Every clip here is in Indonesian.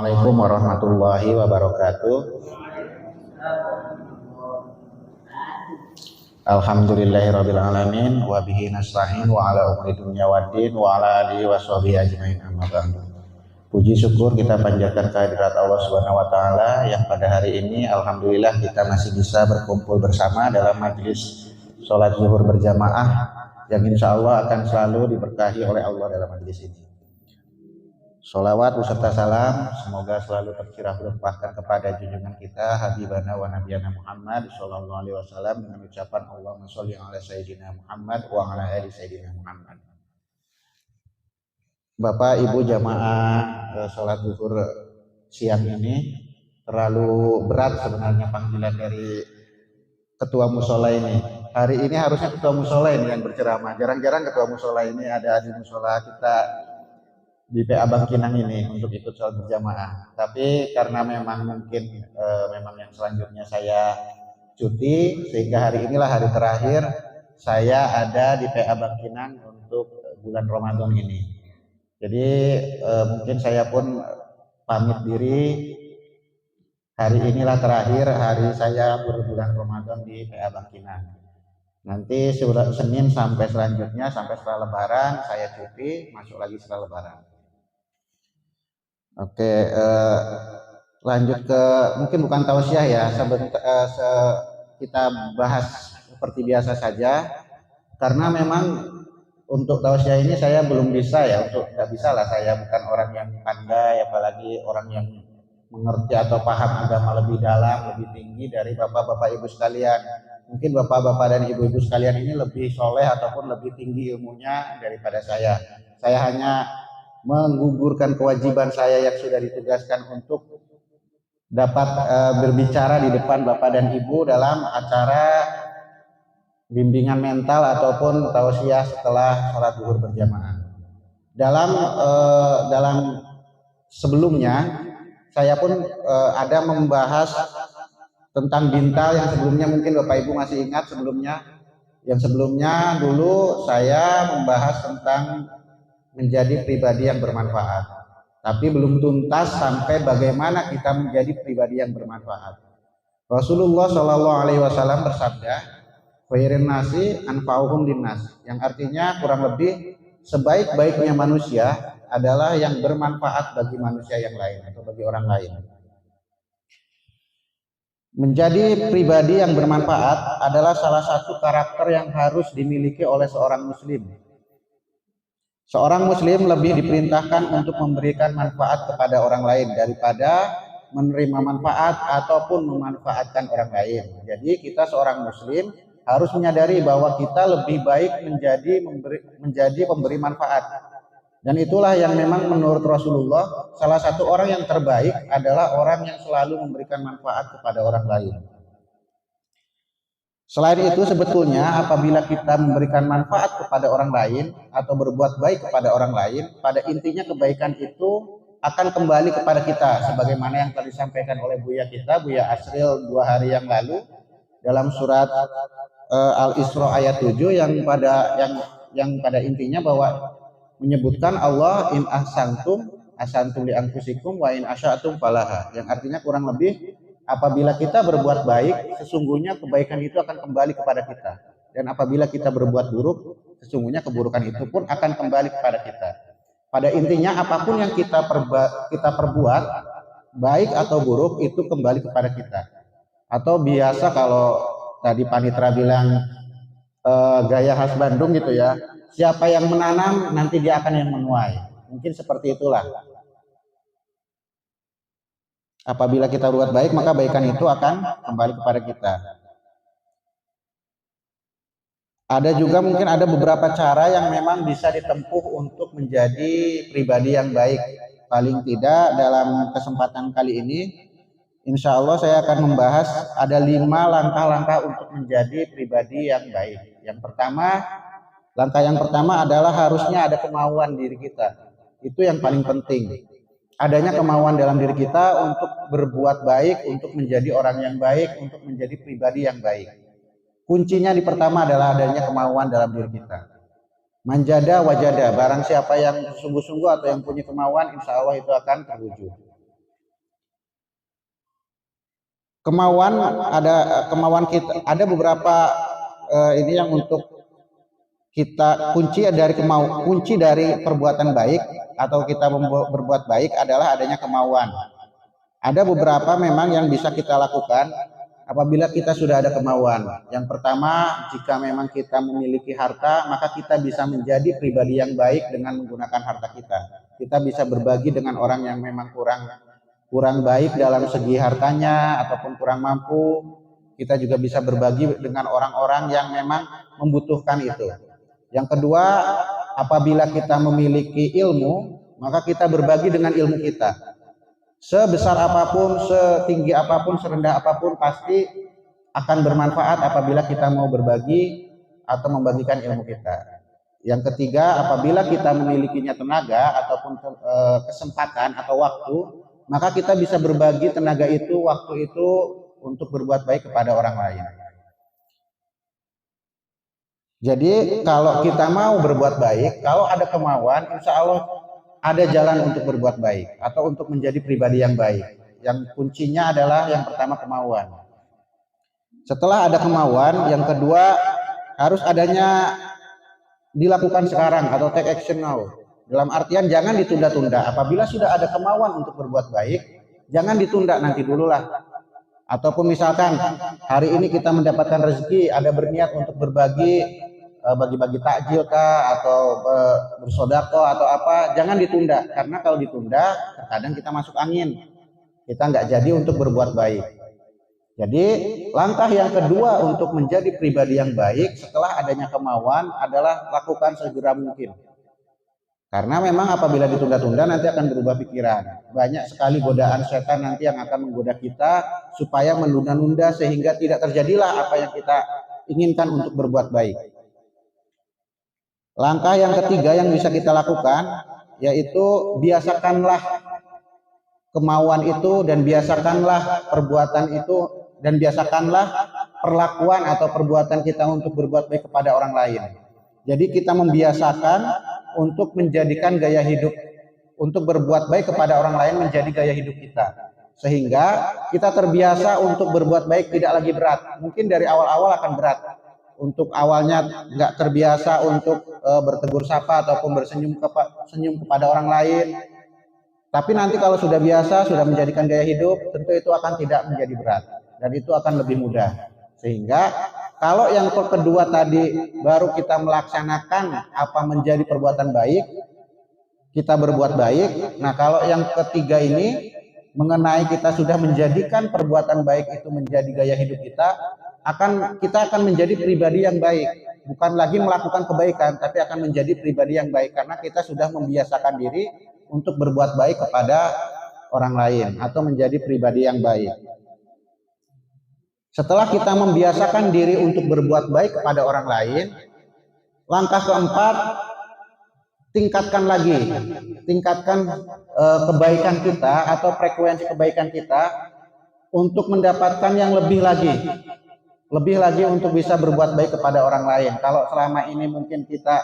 Assalamualaikum warahmatullahi wabarakatuh. Alhamdulillahirabbil alamin wa bihi nasta'in wa ala umuri dunya waddin wa ala alihi washabihi ajmain amma ba'du. Puji syukur kita panjatkan kehadirat Allah Subhanahu wa taala yang pada hari ini alhamdulillah kita masih bisa berkumpul bersama dalam majelis salat zuhur berjamaah yang insya Allah akan selalu diberkahi oleh Allah dalam majelis ini. Sholawat beserta salam semoga selalu tercurah limpahkan kepada junjungan kita habibana wa nabiyana Muhammad sallallahu alaihi wasallam dengan ucapan Allahumma sholli ala sayyidina Muhammad wa ala ali sayyidina Muhammad. Bapak Ibu jamaah sholat zuhur siang ini terlalu berat sebenarnya panggilan dari ketua musola ini. Hari ini harusnya ketua musola ini yang berceramah. Jarang-jarang ketua musola ini ada di musola kita di PA Bangkinang ini untuk ikut sholat berjamaah. Tapi karena memang mungkin memang yang selanjutnya saya cuti, sehingga hari inilah hari terakhir saya ada di PA Bangkinang untuk bulan Ramadan ini. Jadi mungkin saya pun pamit diri, hari inilah terakhir hari saya berbulan Ramadan di PA Bangkinang. Nanti Senin sampai selanjutnya sampai setelah Lebaran saya cuti, masuk lagi setelah Lebaran. Oke, lanjut ke mungkin bukan tausiah ya, kita bahas seperti biasa saja karena memang untuk tausiah ini saya belum bisa ya, nggak bisa lah, saya bukan orang yang pandai apalagi orang yang mengerti atau paham agama lebih dalam, lebih tinggi dari bapak-bapak ibu sekalian. Mungkin bapak-bapak dan ibu-ibu sekalian ini lebih soleh ataupun lebih tinggi ilmunya daripada saya. Saya hanya menggugurkan kewajiban saya yang sudah ditugaskan untuk dapat berbicara di depan bapak dan ibu dalam acara bimbingan mental ataupun tausiah setelah sholat zuhur berjamaah. Dalam sebelumnya saya pun ada membahas tentang bintal yang sebelumnya, mungkin bapak ibu masih ingat sebelumnya. Yang sebelumnya dulu saya membahas tentang menjadi pribadi yang bermanfaat, tapi belum tuntas sampai bagaimana kita menjadi pribadi yang bermanfaat. Rasulullah Shallallahu Alaihi Wasallam bersabda, "Khairin nasi anfa'uhum linnas," yang artinya kurang lebih sebaik-baiknya manusia adalah yang bermanfaat bagi manusia yang lain atau bagi orang lain. Menjadi pribadi yang bermanfaat adalah salah satu karakter yang harus dimiliki oleh seorang muslim. Seorang muslim lebih diperintahkan untuk memberikan manfaat kepada orang lain daripada menerima manfaat ataupun memanfaatkan orang lain. Jadi kita seorang muslim harus menyadari bahwa kita lebih baik menjadi pemberi manfaat. Dan itulah yang memang menurut Rasulullah salah satu orang yang terbaik adalah orang yang selalu memberikan manfaat kepada orang lain. Selain itu sebetulnya apabila kita memberikan manfaat kepada orang lain atau berbuat baik kepada orang lain, pada intinya kebaikan itu akan kembali kepada kita sebagaimana yang tadi disampaikan oleh Buya kita, Buya Asril 2 hari yang lalu dalam surat Al-Isra ayat 7 yang pada intinya bahwa menyebutkan Allah in ahsantum li anfusikum wa in asyatum falaha, yang artinya kurang lebih apabila kita berbuat baik, sesungguhnya kebaikan itu akan kembali kepada kita. Dan apabila kita berbuat buruk, sesungguhnya keburukan itu pun akan kembali kepada kita. Pada intinya apapun yang kita perbuat, baik atau buruk, itu kembali kepada kita. Atau biasa kalau tadi Panitra bilang gaya khas Bandung gitu ya, siapa yang menanam nanti dia akan yang menuai. Mungkin seperti itulah. Apabila kita berbuat baik, maka kebaikan itu akan kembali kepada kita. Ada juga mungkin ada beberapa cara yang memang bisa ditempuh untuk menjadi pribadi yang baik. Paling tidak dalam kesempatan kali ini, insya Allah saya akan membahas ada 5 langkah-langkah untuk menjadi pribadi yang baik. Langkah yang pertama adalah harusnya ada kemauan diri kita. Itu yang paling penting. Adanya kemauan dalam diri kita untuk berbuat baik, untuk menjadi orang yang baik, untuk menjadi pribadi yang baik. Kuncinya di pertama adalah adanya kemauan dalam diri kita. Manjada wajada, barang siapa yang sungguh-sungguh atau yang punya kemauan, insya Allah itu akan terwujud. kemauan, ada kemauan kita, ada beberapa ini yang untuk kita kunci dari perbuatan baik atau kita berbuat baik adalah adanya kemauan. Ada beberapa memang yang bisa kita lakukan apabila kita sudah ada kemauan. Yang pertama, jika memang kita memiliki harta, maka kita bisa menjadi pribadi yang baik dengan menggunakan harta kita. Kita bisa berbagi dengan orang yang memang kurang baik dalam segi hartanya ataupun kurang mampu. Kita juga bisa berbagi dengan orang-orang yang memang membutuhkan itu. Yang kedua, apabila kita memiliki ilmu, maka kita berbagi dengan ilmu kita. Sebesar apapun, setinggi apapun, serendah apapun, pasti akan bermanfaat apabila kita mau berbagi atau membagikan ilmu kita. Yang ketiga, apabila kita memilikinya tenaga ataupun kesempatan atau waktu, maka kita bisa berbagi tenaga itu, waktu itu untuk berbuat baik kepada orang lain. Jadi kalau kita mau berbuat baik, kalau ada kemauan, insya Allah ada jalan untuk berbuat baik atau untuk menjadi pribadi yang baik. Yang kuncinya adalah yang pertama kemauan. Setelah ada kemauan, yang kedua harus adanya dilakukan sekarang atau take action now. Dalam artian jangan ditunda-tunda. Apabila sudah ada kemauan untuk berbuat baik, jangan ditunda, nanti dululah. Ataupun misalkan hari ini kita mendapatkan rezeki, ada berniat untuk berbagi, bagi-bagi takjil kah atau bersodako atau apa, jangan ditunda, karena kalau ditunda terkadang kita masuk angin, kita nggak jadi untuk berbuat baik. Jadi langkah yang kedua untuk menjadi pribadi yang baik setelah adanya kemauan adalah lakukan segera mungkin, karena memang apabila ditunda-tunda nanti akan berubah pikiran. Banyak sekali godaan setan nanti yang akan menggoda kita supaya menunda-nunda sehingga tidak terjadilah apa yang kita inginkan untuk berbuat baik. Langkah yang ketiga yang bisa kita lakukan yaitu biasakanlah kemauan itu dan biasakanlah perbuatan itu dan biasakanlah perlakuan atau perbuatan kita untuk berbuat baik kepada orang lain. Jadi kita membiasakan untuk menjadikan gaya hidup untuk berbuat baik kepada orang lain menjadi gaya hidup kita, sehingga kita terbiasa untuk berbuat baik tidak lagi berat. Mungkin dari awal-awal akan berat. Untuk awalnya nggak terbiasa untuk bertegur sapa ataupun senyum kepada orang lain. Tapi nanti kalau sudah biasa, sudah menjadikan gaya hidup, tentu itu akan tidak menjadi berat dan itu akan lebih mudah. Sehingga kalau yang kedua tadi baru kita melaksanakan apa menjadi perbuatan baik, kita berbuat baik. Nah, kalau yang ketiga ini mengenai kita sudah menjadikan perbuatan baik itu menjadi gaya hidup kita akan menjadi pribadi yang baik, bukan lagi melakukan kebaikan, tapi akan menjadi pribadi yang baik karena kita sudah membiasakan diri untuk berbuat baik kepada orang lain atau menjadi pribadi yang baik. Setelah kita membiasakan diri untuk berbuat baik kepada orang lain, langkah keempat, tingkatkan kebaikan kita atau frekuensi kebaikan kita untuk mendapatkan yang lebih lagi untuk bisa berbuat baik kepada orang lain. Kalau selama ini mungkin kita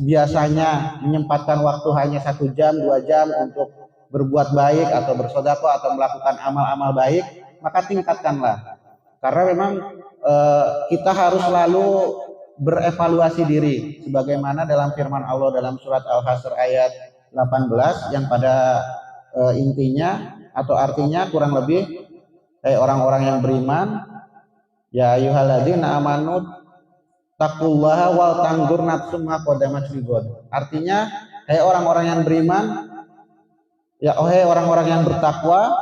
biasanya menyempatkan waktu hanya 1 jam, 2 jam untuk berbuat baik atau bersedekah atau melakukan amal-amal baik, maka tingkatkanlah. Karena memang kita harus selalu berevaluasi diri, sebagaimana dalam firman Allah dalam surat Al-Hasr ayat 18 yang pada intinya atau artinya kurang lebih orang-orang yang beriman, ya ayyuhalladzina amanu taqullaha wal tanzur nafsum ma qaddamat ligad. Artinya, hai orang-orang yang beriman, ya orang-orang yang bertakwa,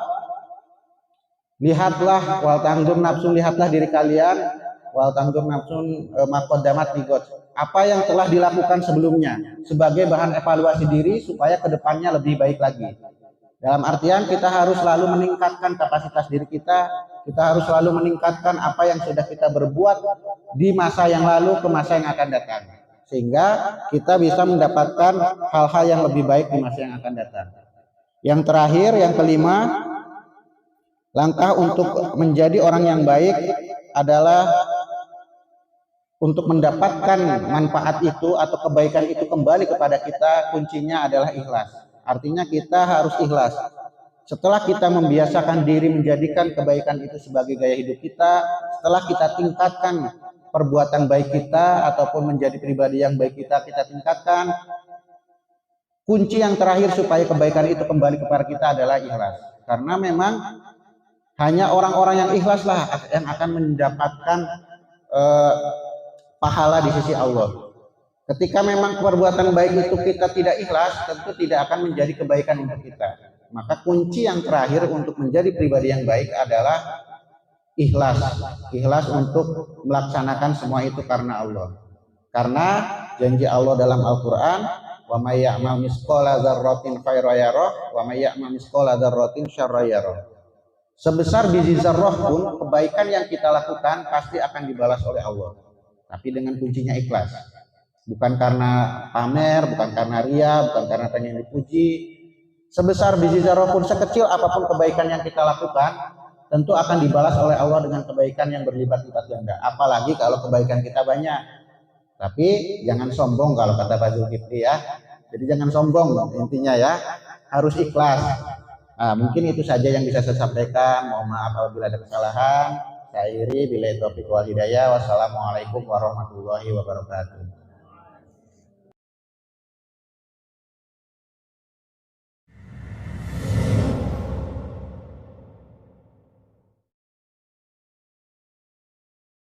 lihatlah wal tanzur nafsum, lihatlah diri kalian, wal tanzur nafsum ma qaddamat ligad. Apa yang telah dilakukan sebelumnya sebagai bahan evaluasi diri supaya kedepannya lebih baik lagi. Dalam artian kita harus selalu meningkatkan kapasitas diri kita harus selalu meningkatkan apa yang sudah kita berbuat di masa yang lalu ke masa yang akan datang. Sehingga kita bisa mendapatkan hal-hal yang lebih baik di masa yang akan datang. Yang terakhir, yang kelima, langkah untuk menjadi orang yang baik adalah untuk mendapatkan manfaat itu atau kebaikan itu kembali kepada kita, kuncinya adalah ikhlas. Artinya kita harus ikhlas. Setelah kita membiasakan diri menjadikan kebaikan itu sebagai gaya hidup kita, setelah kita tingkatkan perbuatan baik kita ataupun menjadi pribadi yang baik kita tingkatkan, kunci yang terakhir supaya kebaikan itu kembali kepada kita adalah ikhlas. Karena memang hanya orang-orang yang ikhlaslah yang akan mendapatkan pahala di sisi Allah. Ketika memang perbuatan baik itu kita tidak ikhlas, tentu tidak akan menjadi kebaikan untuk kita. Maka kunci yang terakhir untuk menjadi pribadi yang baik adalah ikhlas. Ikhlas untuk melaksanakan semua itu karena Allah. Karena janji Allah dalam Al-Quran, wa may ya'mal misqala dzarratin khairan yarah wa may ya'mal misqala dzarratin syarran yarah. Sebesar biji zarrah pun kebaikan yang kita lakukan pasti akan dibalas oleh Allah. Tapi dengan kuncinya ikhlas. Bukan karena pamer, bukan karena ria, bukan karena pengen dipuji. Sebesar biji zarrah pun, sekecil apapun kebaikan yang kita lakukan, tentu akan dibalas oleh Allah dengan kebaikan yang berlipat-lipat ganda. Apalagi kalau kebaikan kita banyak. Tapi jangan sombong kalau kata Pak Zulkifli ya. Jadi jangan sombong intinya ya. Harus ikhlas. Nah, mungkin itu saja yang bisa saya sampaikan. Mohon maaf apabila ada kesalahan. Saya iri, billahi taufiq wal hidayah. Wassalamualaikum warahmatullahi wabarakatuh.